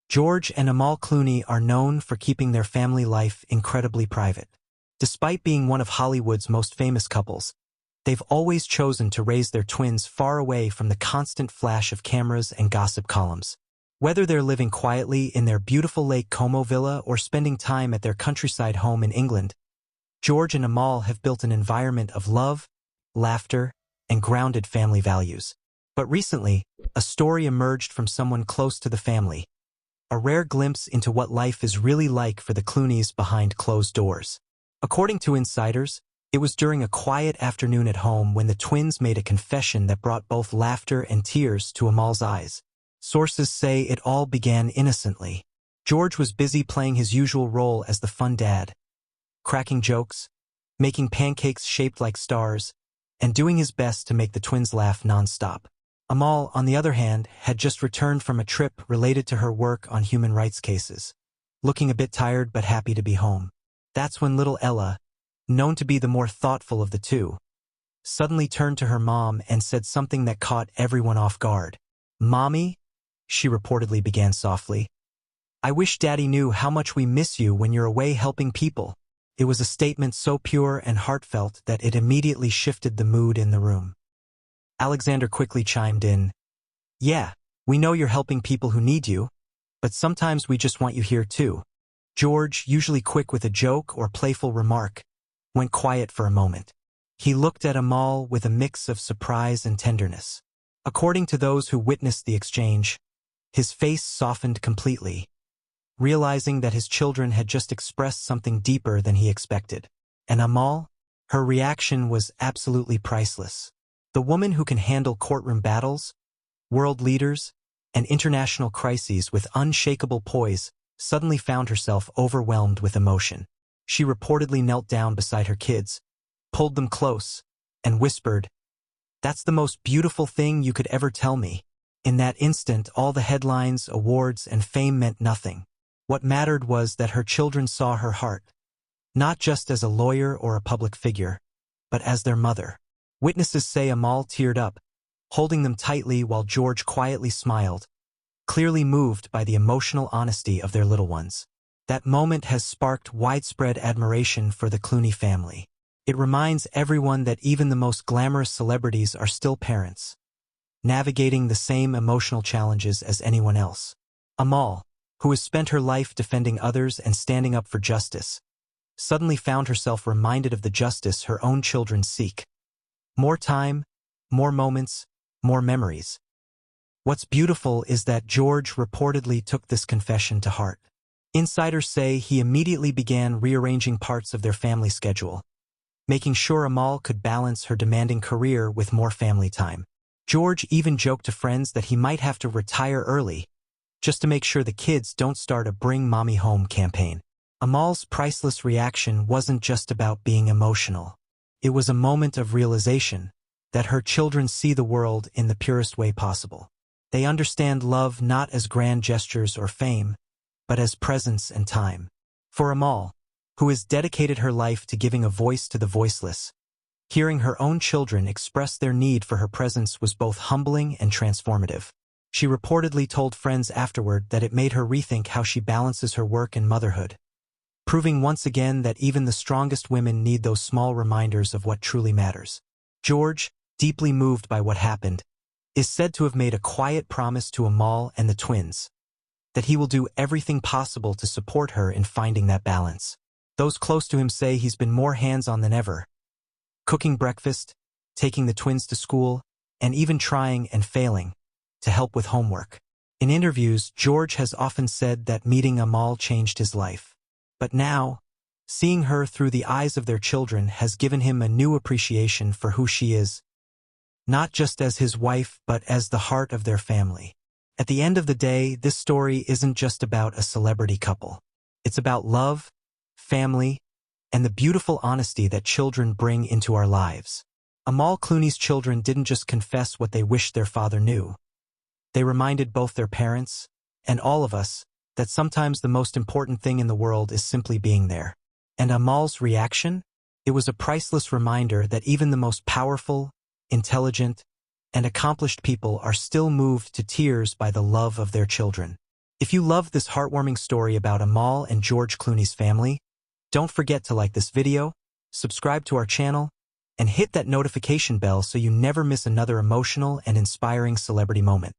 George and Amal Clooney are known for keeping their family life incredibly private. Despite being one of Hollywood's most famous couples, they've always chosen to raise their twins far away from the constant flash of cameras and gossip columns. Whether they're living quietly in their beautiful Lake Como villa or spending time at their countryside home in England, George and Amal have built an environment of love, laughter, and grounded family values. But recently, a story emerged from someone close to the family, a rare glimpse into what life is really like for the Clooneys behind closed doors. According to insiders, it was during a quiet afternoon at home when the twins made a confession that brought both laughter and tears to Amal's eyes. Sources say it all began innocently. George was busy playing his usual role as the fun dad, cracking jokes, making pancakes shaped like stars, and doing his best to make the twins laugh nonstop. Amal, on the other hand, had just returned from a trip related to her work on human rights cases, looking a bit tired but happy to be home. That's when little Ella, known to be the more thoughtful of the two, suddenly turned to her mom and said something that caught everyone off guard. "Mommy," she reportedly began softly, "I wish Daddy knew how much we miss you when you're away helping people." It was a statement so pure and heartfelt that it immediately shifted the mood in the room. Alexander quickly chimed in, "Yeah, we know you're helping people who need you, but sometimes we just want you here too." George, usually quick with a joke or playful remark, went quiet for a moment. He looked at Amal with a mix of surprise and tenderness. According to those who witnessed the exchange, his face softened completely, realizing that his children had just expressed something deeper than he expected. And Amal? Her reaction was absolutely priceless. The woman who can handle courtroom battles, world leaders, and international crises with unshakable poise suddenly found herself overwhelmed with emotion. She reportedly knelt down beside her kids, pulled them close, and whispered, "That's the most beautiful thing you could ever tell me." In that instant, all the headlines, awards, and fame meant nothing. What mattered was that her children saw her heart, not just as a lawyer or a public figure, but as their mother. Witnesses say Amal teared up, holding them tightly while George quietly smiled, clearly moved by the emotional honesty of their little ones. That moment has sparked widespread admiration for the Clooney family. It reminds everyone that even the most glamorous celebrities are still parents, navigating the same emotional challenges as anyone else. Amal, who has spent her life defending others and standing up for justice, suddenly found herself reminded of the justice her own children seek. More time, more moments, more memories. What's beautiful is that George reportedly took this confession to heart. Insiders say he immediately began rearranging parts of their family schedule, making sure Amal could balance her demanding career with more family time. George even joked to friends that he might have to retire early, just to make sure the kids don't start a Bring Mommy Home campaign. Amal's priceless reaction wasn't just about being emotional. It was a moment of realization that her children see the world in the purest way possible. They understand love not as grand gestures or fame, but as presence and time. For Amal, who has dedicated her life to giving a voice to the voiceless, hearing her own children express their need for her presence was both humbling and transformative. She reportedly told friends afterward that it made her rethink how she balances her work and motherhood, proving once again that even the strongest women need those small reminders of what truly matters. George, deeply moved by what happened, is said to have made a quiet promise to Amal and the twins, that he will do everything possible to support her in finding that balance. Those close to him say he's been more hands-on than ever, cooking breakfast, taking the twins to school, and even trying and failing to help with homework. In interviews, George has often said that meeting Amal changed his life. But now, seeing her through the eyes of their children has given him a new appreciation for who she is, not just as his wife but as the heart of their family. At the end of the day, this story isn't just about a celebrity couple. It's about love, family, and the beautiful honesty that children bring into our lives. Amal Clooney's children didn't just confess what they wished their father knew. They reminded both their parents, and all of us, that sometimes the most important thing in the world is simply being there. And Amal's reaction? It was a priceless reminder that even the most powerful, intelligent, and accomplished people are still moved to tears by the love of their children. If you love this heartwarming story about Amal and George Clooney's family, don't forget to like this video, subscribe to our channel, and hit that notification bell so you never miss another emotional and inspiring celebrity moment.